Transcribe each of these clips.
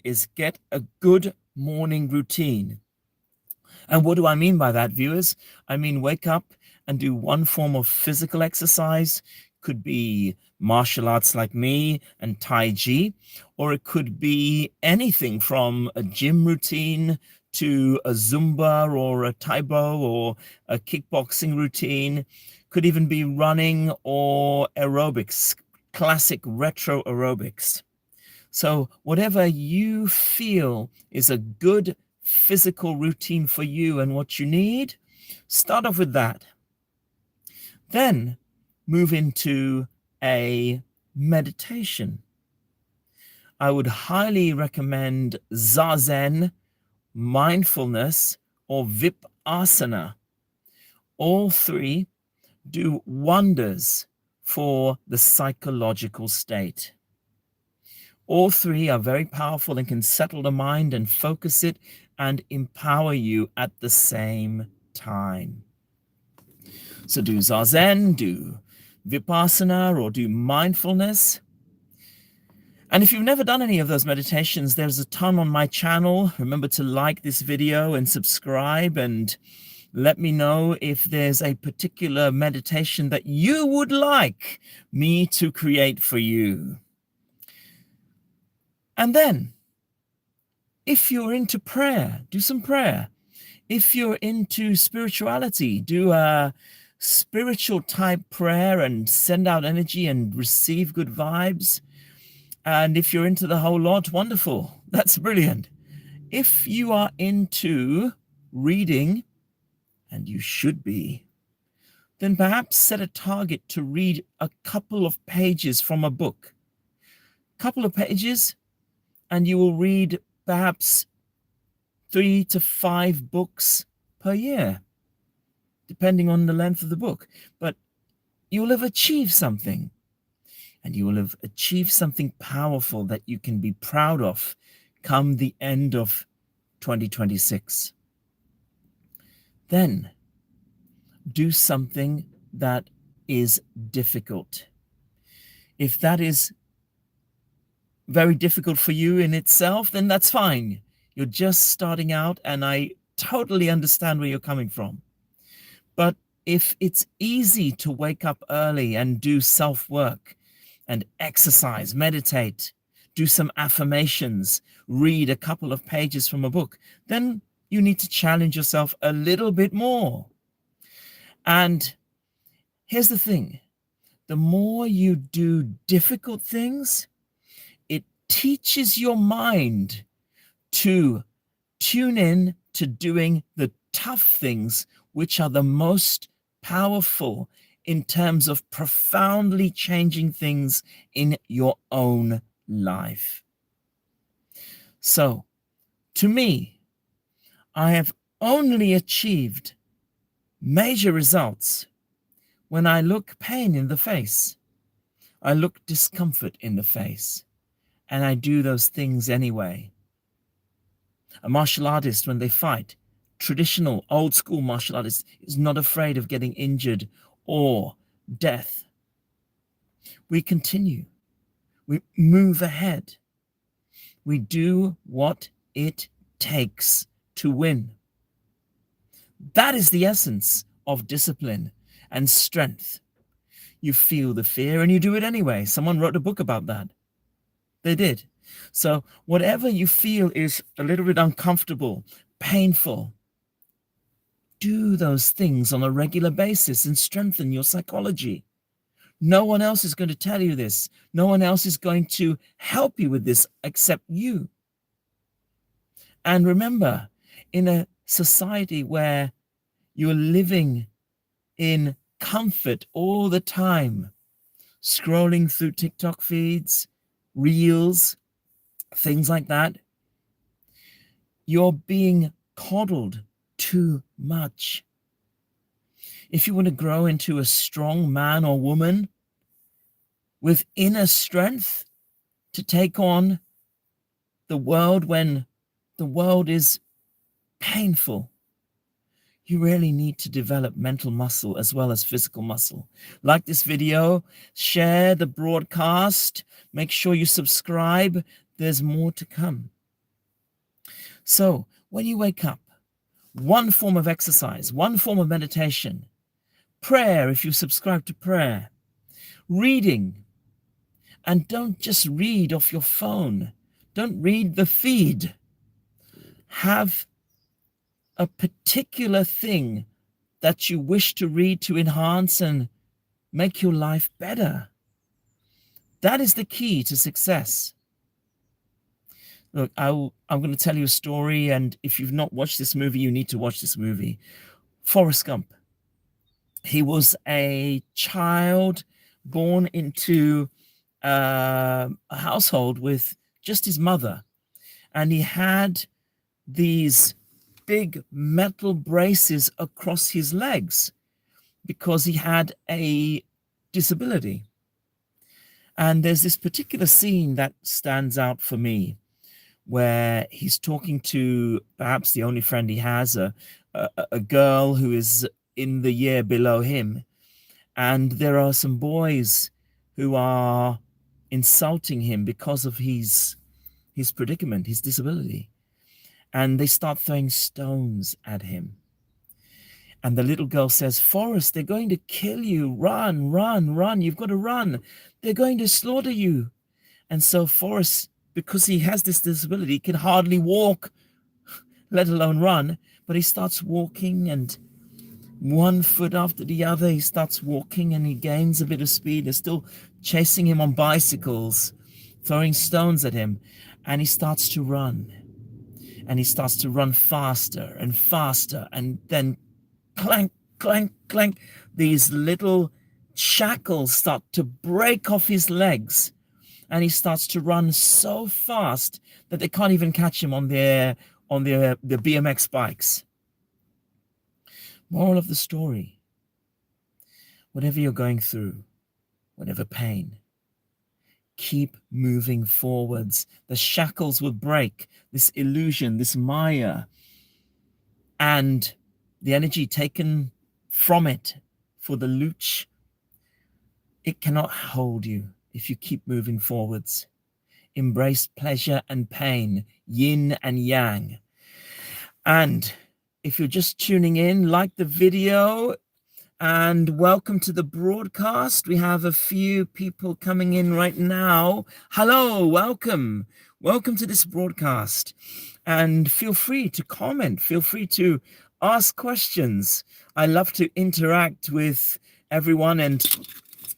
is get a good morning routine. And what do I mean by that, viewers? I mean, wake up and do one form of physical exercise. Could be martial arts like me and Tai Chi, or it could be anything from a gym routine to a Zumba or a Taibo or a kickboxing routine. Could even be running or aerobics, classic retro aerobics. So whatever you feel is a good physical routine for you and what you need, start off with that. Then move into a meditation. I would highly recommend Zazen, mindfulness, or Vipassana. All three do wonders for the psychological state. All three are very powerful and can settle the mind and focus it and empower you at the same time. So do Zazen, do Vipassana, or do mindfulness. And if you've never done any of those meditations, there's a ton on my channel. Remember to like this video and subscribe, and let me know if there's a particular meditation that you would like me to create for you. And then, if you're into prayer, do some prayer. If you're into spirituality, do a spiritual type prayer and send out energy and receive good vibes. And if you're into the whole lot, wonderful. That's brilliant. If you are into reading, and you should be, then perhaps set a target to read a couple of pages from a book. Couple of pages, and you will read perhaps 3 to 5 books per year, depending on the length of the book. But you will have achieved something. And you will have achieved something powerful that you can be proud of come the end of 2026. Then do something that is difficult. If that is very difficult for you in itself, then that's fine. You're just starting out, and I totally understand where you're coming from. But if it's easy to wake up early and do self-work, and exercise, meditate, do some affirmations, read a couple of pages from a book, then you need to challenge yourself a little bit more. And here's the thing. The more you do difficult things, it teaches your mind to tune in to doing the tough things, which are the most powerful in terms of profoundly changing things in your own life. So, to me, I have only achieved major results when I look pain in the face, I look discomfort in the face, and I do those things anyway. A martial artist, when they fight, traditional old school martial artist, is not afraid of getting injured or death. We continue. We move ahead. We do what it takes to win. That is the essence of discipline and strength. You feel the fear and you do it anyway. Someone wrote a book about that. They did. So whatever you feel is a little bit uncomfortable, painful, do those things on a regular basis and strengthen your psychology. No one else is going to tell you this. No one else is going to help you with this except you. And remember, in a society where you're living in comfort all the time, scrolling through TikTok feeds, reels, things like that, you're being coddled too much. If you want to grow into a strong man or woman with inner strength to take on the world when the world is painful, you really need to develop mental muscle as well as physical muscle. Like this video, share the broadcast, make sure you subscribe. There's more to come. So when you wake up, one form of exercise, one form of meditation, prayer if you subscribe to prayer, reading, and don't just read off your phone. Don't read the feed. Have a particular thing that you wish to read to enhance and make your life better. That is the key to success. Look, I'm going to tell you a story, and if you've not watched this movie, you need to watch this movie. Forrest Gump. He was a child born into a household with just his mother, and he had these big metal braces across his legs because he had a disability. And there's this particular scene that stands out for me where he's talking to perhaps the only friend he has, a girl who is in the year below him. And there are some boys who are insulting him because of his predicament, his disability. And they start throwing stones at him. And the little girl says, Forrest, they're going to kill you. Run, run, run. You've got to run. They're going to slaughter you. And so Forrest, because he has this disability, can hardly walk, let alone run. But he starts walking, and one foot after the other, he starts walking, and he gains a bit of speed. They're still chasing him on bicycles, throwing stones at him. And he starts to run. And he starts to run faster and faster. And then clank, clank, clank. These little shackles start to break off his legs. And he starts to run so fast that they can't even catch him on the BMX bikes. Moral of the story: whatever you're going through, whatever pain, keep moving forwards. The shackles will break, this illusion, this Maya, and the energy taken from it for the luch, it cannot hold you if you keep moving forwards. Embrace pleasure and pain, yin and yang. And if you're just tuning in, like the video and welcome to the broadcast. We have a few people coming in right now. Hello, welcome. Welcome to this broadcast. And feel free to comment. Feel free to ask questions. I love to interact with everyone, and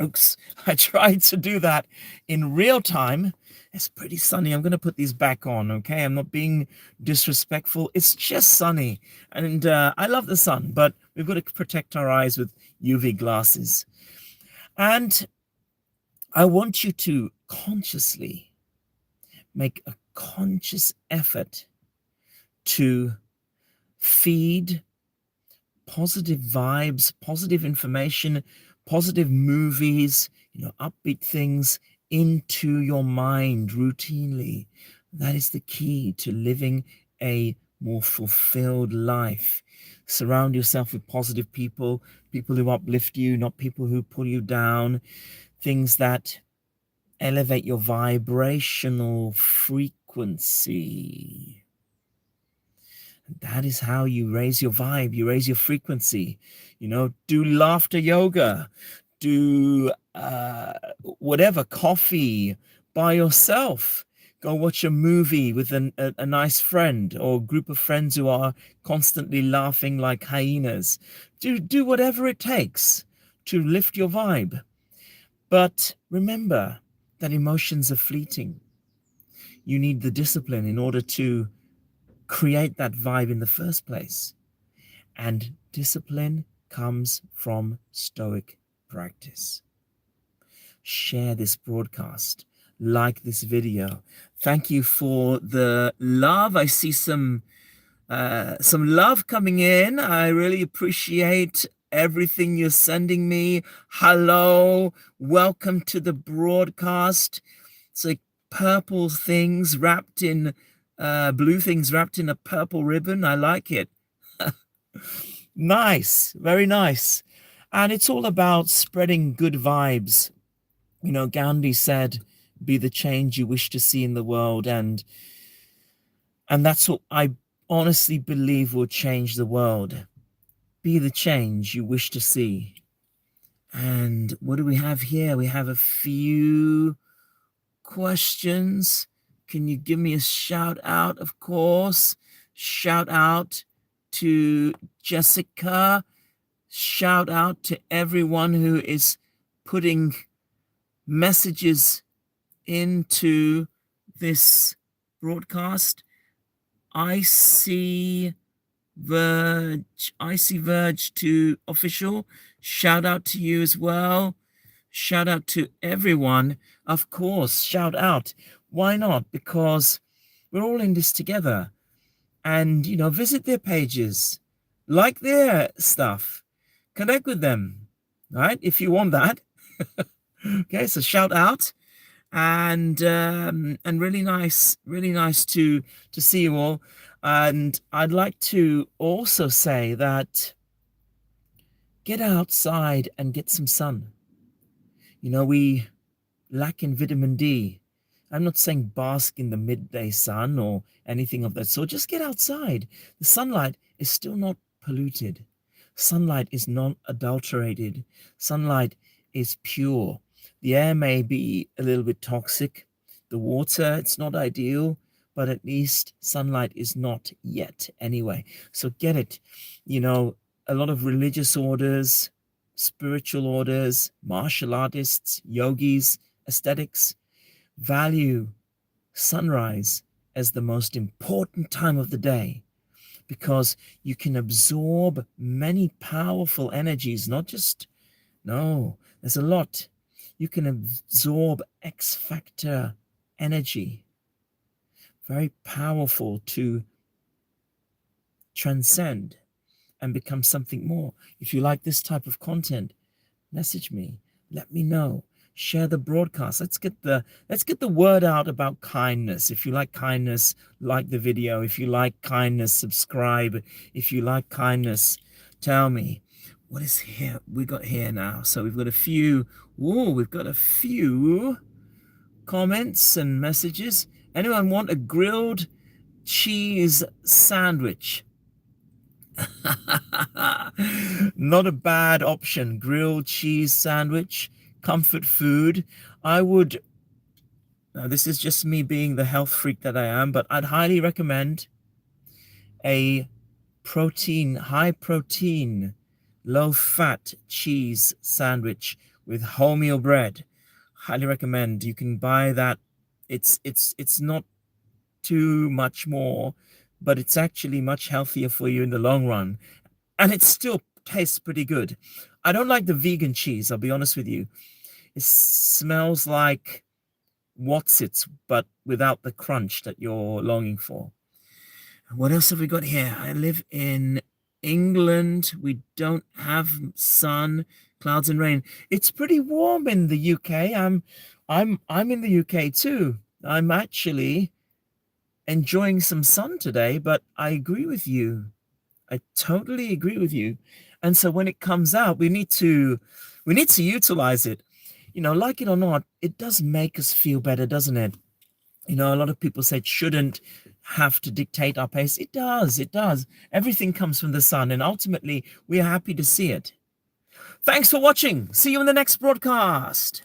oops, I tried to do that in real time. It's pretty sunny. I'm going to put these back on, okay? I'm not being disrespectful. It's just sunny. And I love the sun, but we've got to protect our eyes with UV glasses. And I want you to consciously make a conscious effort to feed positive vibes, positive information, positive movies, upbeat things into your mind routinely. That is the key to living a more fulfilled life. Surround yourself with positive people, people who uplift you, not people who pull you down, things that elevate your vibrational frequency. That is how you raise your vibe, you raise your frequency. Do laughter yoga, do whatever, coffee by yourself. Go watch a movie with a nice friend or group of friends who are constantly laughing like hyenas. Do whatever it takes to lift your vibe. But remember that emotions are fleeting. You need the discipline in order to create that vibe in the first place. And discipline comes from Stoic practice. Share this broadcast. Like this video. Thank you for the love. I see some love coming in. I really appreciate everything you're sending me. Hello, welcome to the broadcast. It's like purple things wrapped in blue things wrapped in a purple ribbon. I like it. Nice, very nice. And it's all about spreading good vibes. Gandhi said, be the change you wish to see in the world. And And that's what I honestly believe will change the world. Be the change you wish to see. And what do we have here? We have a few questions. Can you give me a shout out? Of course. Shout out to Jessica. Shout out to everyone who is putting messages into this broadcast. I see Verge to official. Shout out to you as well. Shout out to everyone. Of course, shout out. Why not? Because we're all in this together. And, visit their pages, like their stuff, connect with them, right? If you want that. Okay, so shout out. And really nice to see you all. And I'd like to also say that get outside and get some sun. We lack in vitamin D. I'm not saying bask in the midday sun or anything of that sort. Just get outside. The sunlight is still not polluted. Sunlight is not adulterated. Sunlight is pure. The air may be a little bit toxic. The water, it's not ideal, but at least sunlight is not yet anyway. So get it. A lot of religious orders, spiritual orders, martial artists, yogis, aesthetics value sunrise as the most important time of the day, because you can absorb many powerful energies, there's a lot. You can absorb X factor energy, very powerful to transcend and become something more. If you like this type of content, message me, let me know. Share the broadcast. Let's get the word out about kindness. If you like kindness, like the video. If you like kindness, subscribe. If you like kindness, tell me what is here. We got here now. So we've got a few. We've got a few comments and messages. Anyone want a grilled cheese sandwich? Not a bad option. Grilled cheese sandwich. Comfort food. Now this is just me being the health freak that I am, but I'd highly recommend a high protein, low fat cheese sandwich with wholemeal bread. Highly recommend. You can buy that. It's not too much more, but it's actually much healthier for you in the long run. And it still tastes pretty good. I don't like the vegan cheese, I'll be honest with you. It smells like Wotsits, but without the crunch that you're longing for. What else have we got here? I live in England. We don't have sun, clouds and rain. It's pretty warm in the UK. I'm in the UK too. I'm actually enjoying some sun today, but I agree with you. I totally agree with you. And so when it comes out, we need to utilize it. Like it or not, it does make us feel better, doesn't it? A lot of people say it shouldn't have to dictate our pace. It does. Everything comes from the sun, and ultimately, we are happy to see it. Thanks for watching. See you in the next broadcast.